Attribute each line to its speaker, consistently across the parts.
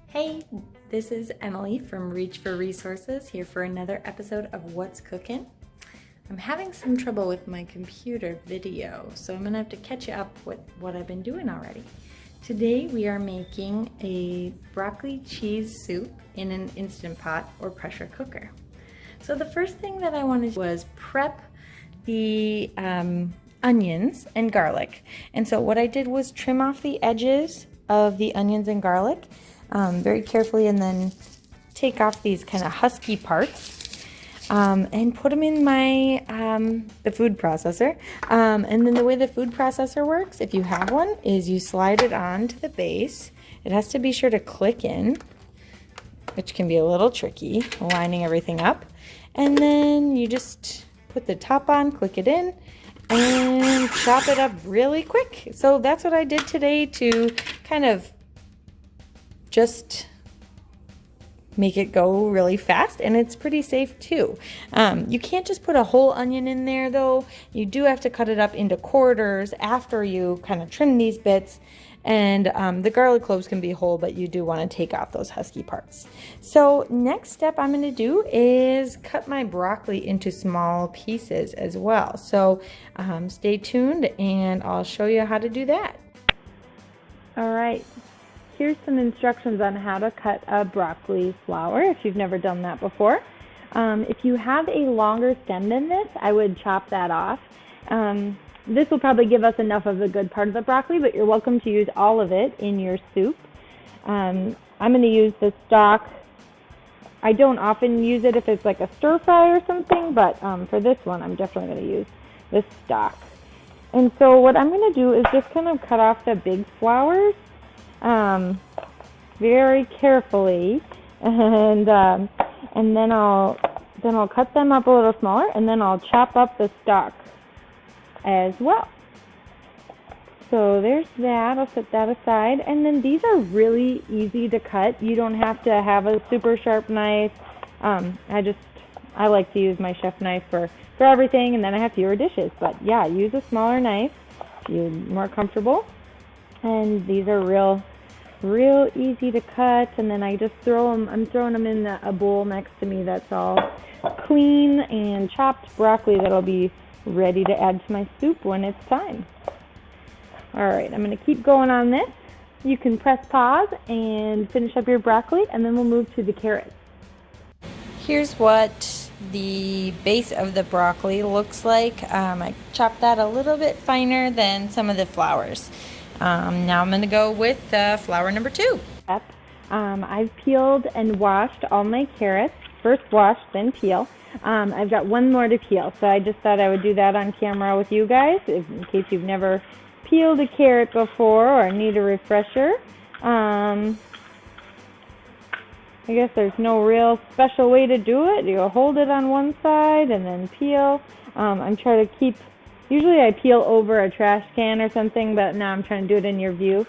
Speaker 1: Hey, this is Emily from Reach for Resources here for another episode of What's Cookin'. I'm having some trouble with my computer video, so I'm gonna have to catch you up with what I've been doing already. Today we are making a broccoli cheese soup in an Instant Pot or pressure cooker. So the first thing that I wanted was prep the onions and garlic. And so what I did was trim off the edges of the onions and garlic very carefully, and then take off these kind of husky parts and put them in my the food processor. And then the way the food processor works, if you have one, is you slide it onto the base. It has to be sure to click in, which can be a little tricky, lining everything up. And then you just put the top on, click it in, and chop it up really quick. So that's what I did today to kind of just make it go really fast, and it's pretty safe too. You can't just put a whole onion in there though. You do have to cut it up into quarters after you kind of trim these bits. And the garlic cloves can be whole, but you do want to take off those husky parts. So next step I'm going to do is cut my broccoli into small pieces as well. So stay tuned and I'll show you how to do that. All right. Here's some instructions on how to cut a broccoli flower if you've never done that before. If you have a longer stem than this, I would chop that off. This will probably give us enough of the good part of the broccoli, but you're welcome to use all of it in your soup. I'm going to use the stalk. I don't often use it if it's like a stir fry or something, but for this one, I'm definitely going to use the stalk. And so what I'm going to do is just kind of cut off the big flowers very carefully, and then I'll cut them up a little smaller, and then I'll chop up the stalk as well. So there's that. I'll set that aside. And then these are really easy to cut. You don't have to have a super sharp knife. I like to use my chef knife for everything, and then I have fewer dishes. But yeah, use a smaller knife if you're more comfortable. And these are real easy to cut. And then I just I'm throwing them in a bowl next to me that's all clean and chopped broccoli that'll be ready to add to my soup when it's time. All right, I'm going to keep going on this. You can press pause and finish up your broccoli, and then we'll move to the carrots. Here's what the base of the broccoli looks like. I chopped that a little bit finer than some of the flowers. Now I'm going to go with flower number 2. I've peeled and washed all my carrots. First wash, then peel. I've got one more to peel, so I just thought I would do that on camera with you guys, in case you've never peeled a carrot before or need a refresher. I guess there's no real special way to do it. You hold it on one side and then peel. I'm trying to usually I peel over a trash can or something, but now I'm trying to do it in your view.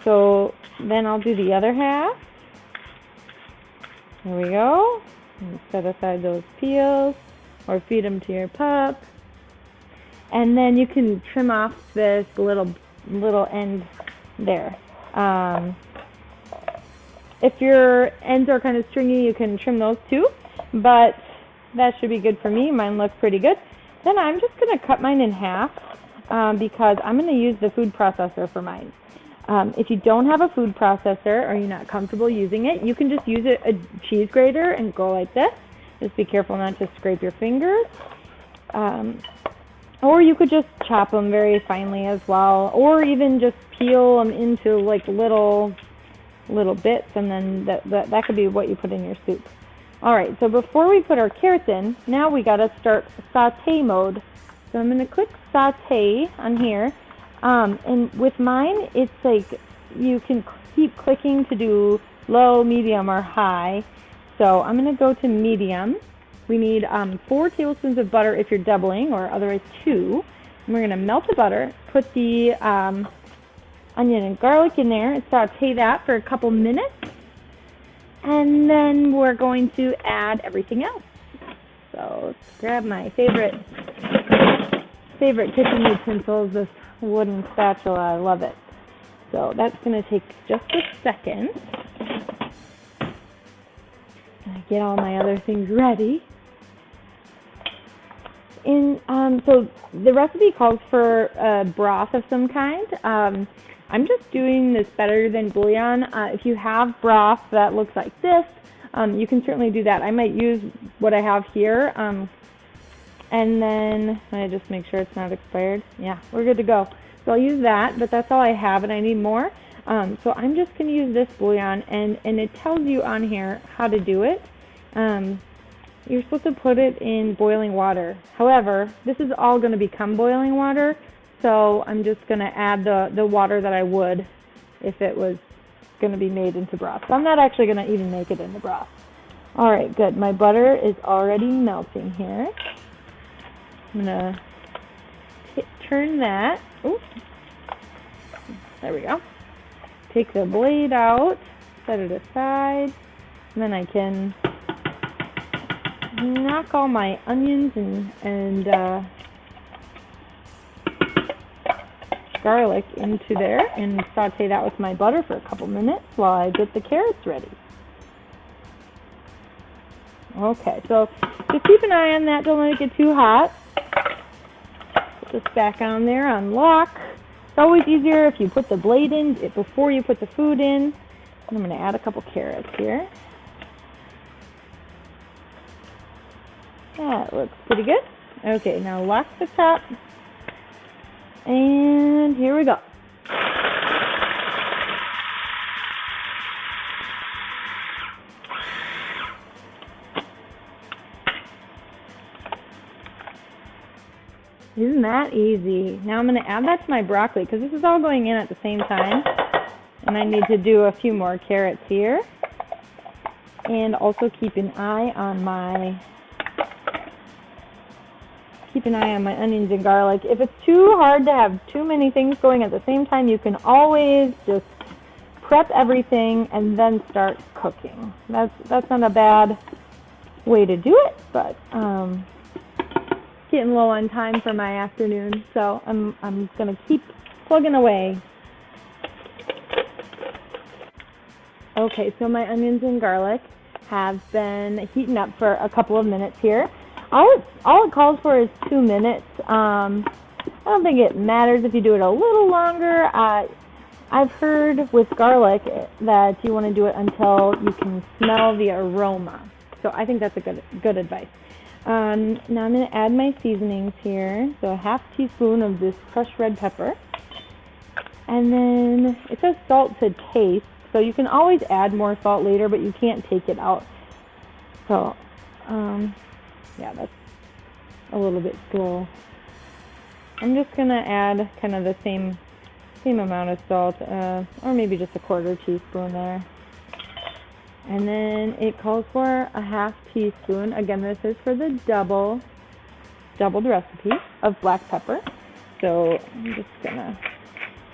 Speaker 1: So then I'll do the other half. There we go. And set aside those peels or feed them to your pup. And then you can trim off this little end there. If your ends are kind of stringy, you can trim those too, but that should be good for me. Mine look pretty good. Then I'm just going to cut mine in half because I'm going to use the food processor for mine. If you don't have a food processor or you're not comfortable using it, you can just use a cheese grater and go like this. Just be careful not to scrape your fingers. Or you could just chop them very finely as well, or even just peel them into like little bits, and then that could be what you put in your soup. All right, so before we put our carrots in, now we got to start saute mode. So I'm going to click saute on here. And with mine, it's like you can keep clicking to do low, medium, or high. So I'm going to go to medium. We need 4 tablespoons of butter if you're doubling, or otherwise 2. And we're going to melt the butter, put the onion and garlic in there, and saute that for a couple minutes. And then we're going to add everything else. So let's grab my favorite kitchen utensils, this wooden spatula. I love it. So that's going to take just a second. get all my other things ready. And so the recipe calls for a broth of some kind. I'm just doing this better than bouillon. If you have broth that looks like this, you can certainly do that. I might use what I have here. And then I just make sure it's not expired. Yeah, we're good to go. So I'll use that, but that's all I have, and I need more. So I'm just going to use this bouillon, and it tells you on here how to do it. You're supposed to put it in boiling water. However, this is all going to become boiling water, so I'm just going to add the water that I would if it was going to be made into broth. So I'm not actually going to even make it into broth. All right, good. My butter is already melting here. I'm going to turn that. Oops. There we go. Take the blade out, set it aside, and then I can knock all my onions and garlic into there and saute that with my butter for a couple minutes while I get the carrots ready. Okay, so just keep an eye on that, don't let it get too hot. Put this back on there on lock. It's always easier if you put the blade in before you put the food in. I'm going to add a couple carrots here. That looks pretty good. Okay, now lock the top. And here we go. Isn't that easy? Now I'm going to add that to my broccoli because this is all going in at the same time. And I need to do a few more carrots here. And also keep an eye on my onions and garlic. If it's too hard to have too many things going at the same time, you can always just prep everything and then start cooking. That's not a bad way to do it, but getting low on time for my afternoon, so I'm gonna keep plugging away. Okay, so my onions and garlic have been heating up for a couple of minutes here. All it calls for is 2 minutes. I don't think it matters if you do it a little longer. I've heard with garlic that you want to do it until you can smell the aroma. So I think that's a good advice. Now I'm going to add my seasonings here. So a half teaspoon of this crushed red pepper. And then it says salt to taste. So you can always add more salt later, but you can't take it out. So, yeah, that's a little bit slow. I'm just going to add kind of the same amount of salt, or maybe just a 1/4 teaspoon there. And then it calls for a half teaspoon. Again, this is for the doubled recipe of black pepper. So I'm just gonna,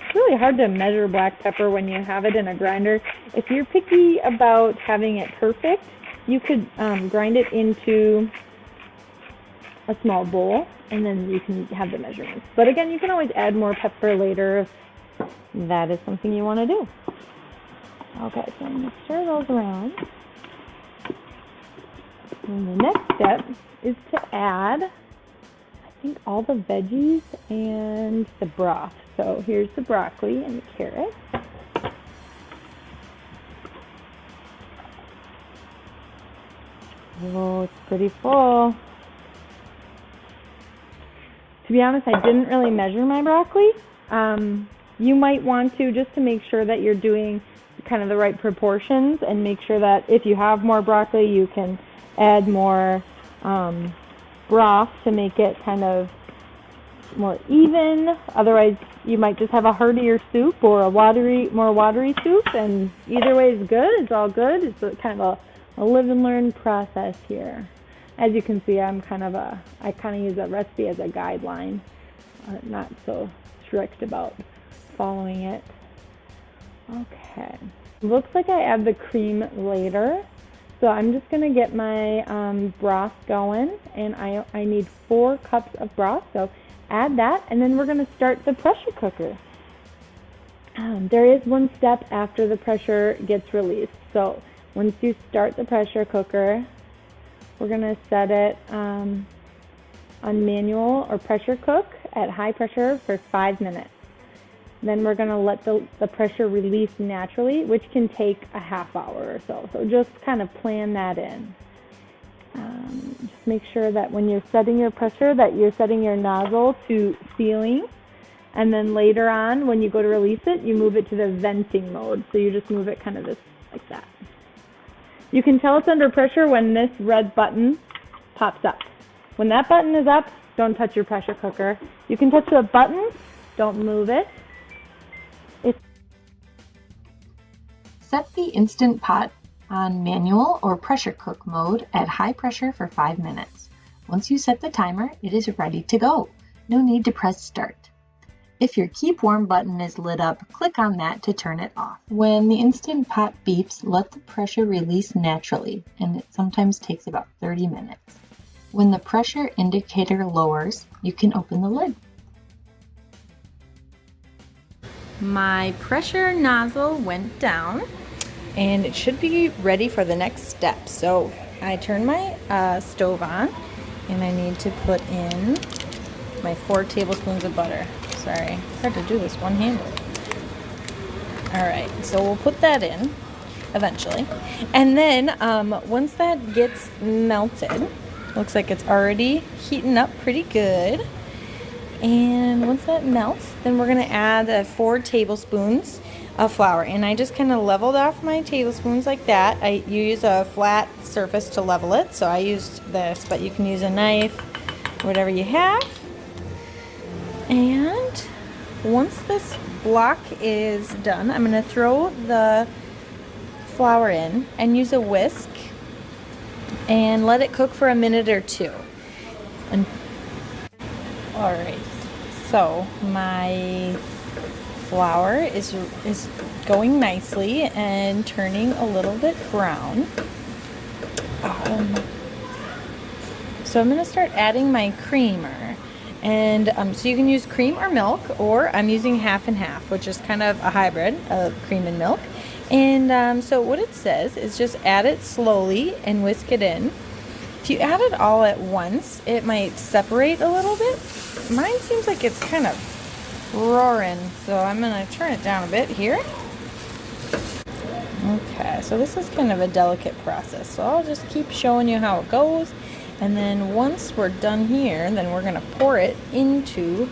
Speaker 1: it's really hard to measure black pepper when you have it in a grinder. If you're picky about having it perfect, you could grind it into a small bowl and then you can have the measurements. But again, you can always add more pepper later if that is something you want to do. Okay, so I'm going to stir those around. And the next step is to add, I think, all the veggies and the broth. So here's the broccoli and the carrots. Oh, it's pretty full. To be honest, I didn't really measure my broccoli. You might want to, just to make sure that you're doing kind of the right proportions, and make sure that if you have more broccoli, you can add more broth to make it kind of more even. Otherwise, you might just have a heartier soup or a more watery soup, and either way is good. It's all good. It's kind of a live and learn process here. As you can see, I kind of use a recipe as a guideline, not so strict about following it. Okay, looks like I add the cream later, so I'm just going to get my broth going, and I need 4 cups of broth, so add that, and then we're going to start the pressure cooker. There is one step after the pressure gets released, so Once you start the pressure cooker, we're going to set it on manual or pressure cook at high pressure for 5 minutes. Then we're going to let the pressure release naturally, which can take a half hour or so. So just kind of plan that in. Just make sure that when you're setting your pressure that you're setting your nozzle to sealing. And then later on, when you go to release it, you move it to the venting mode. So you just move it kind of like that. You can tell it's under pressure when this red button pops up. When that button is up, don't touch your pressure cooker. You can touch the button, don't move it.
Speaker 2: Set the Instant Pot on manual or pressure cook mode at high pressure for 5 minutes. Once you set the timer, it is ready to go. No need to press start. If your Keep Warm button is lit up, click on that to turn it off. When the Instant Pot beeps, let the pressure release naturally, and it sometimes takes about 30 minutes. When the pressure indicator lowers, you can open the lid.
Speaker 1: My pressure nozzle went down and it should be ready for the next step. So I turn my stove on and I need to put in my 4 tablespoons of butter. Sorry, it's hard to do this one-handed. All right, so we'll put that in eventually. And then once that gets melted, looks like it's already heating up pretty good. And once that melts, then we're gonna add 4 tablespoons of flour. And I just kind of leveled off my tablespoons like that. You use a flat surface to level it, so I used this, but you can use a knife, whatever you have. And once this block is done, I'm gonna throw the flour in and use a whisk and let it cook for a minute or 2. And all right, so my flour is going nicely and turning a little bit brown. So I'm going to start adding my creamer. And so you can use cream or milk, or I'm using half and half, which is kind of a hybrid of cream and milk. And so what it says is just add it slowly and whisk it in. If you add it all at once, it might separate a little bit. Mine seems like it's kind of roaring, so I'm going to turn it down a bit here. Okay, so this is kind of a delicate process, so I'll just keep showing you how it goes. And then once we're done here, then we're going to pour it into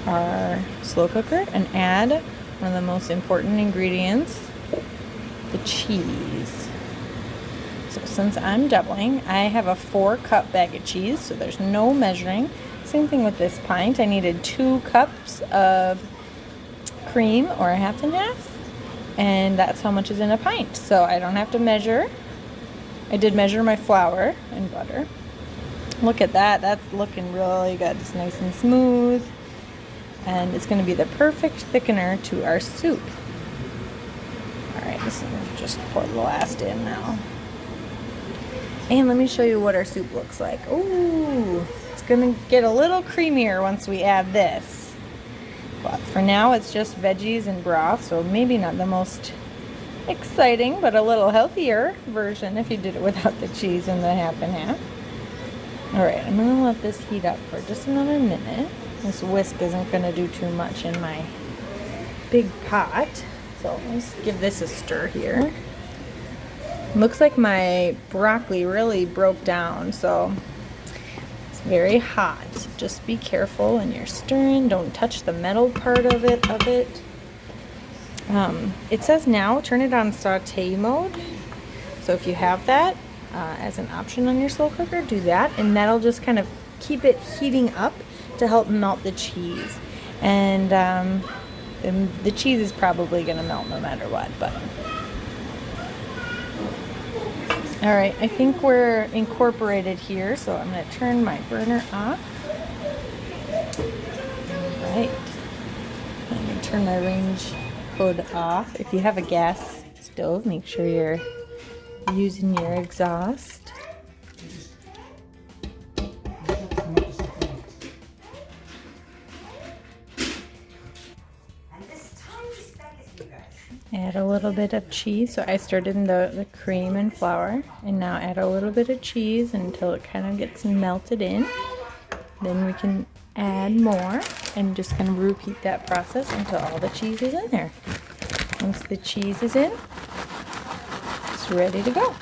Speaker 1: our slow cooker and add one of the most important ingredients, the cheese. So since I'm doubling, I have a 4-cup bag of cheese, so there's no measuring. Same thing with this pint. I needed 2 cups of cream, or a half and half, and that's how much is in a pint. So I don't have to measure. I did measure my flour and butter. Look at that. That's looking really good. It's nice and smooth, and it's going to be the perfect thickener to our soup. All right, this is just pour the last in now. And let me show you what our soup looks like. Ooh, it's gonna get a little creamier once we add this. But for now, it's just veggies and broth, so maybe not the most exciting, but a little healthier version if you did it without the cheese and the half and half. All right, I'm gonna let this heat up for just another minute. This whisk isn't gonna do too much in my big pot, so let's give this a stir here. Looks like my broccoli really broke down, so it's very hot. Just be careful when you're stirring. Don't touch the metal part of it. It says now turn it on saute mode. So if you have that as an option on your slow cooker, do that, and that'll just kind of keep it heating up to help melt the cheese. And the cheese is probably going to melt no matter what, but. All right, I think we're incorporated here, so I'm going to turn my burner off. All right, I'm going to turn my range hood off. If you have a gas stove, make sure you're using your exhaust. Add a little little bit of cheese. So I stirred in the cream and flour, and now add a little bit of cheese until it kind of gets melted in. Then we can add more and just kind of repeat that process until all the cheese is in there. Once the cheese is in, it's ready to go.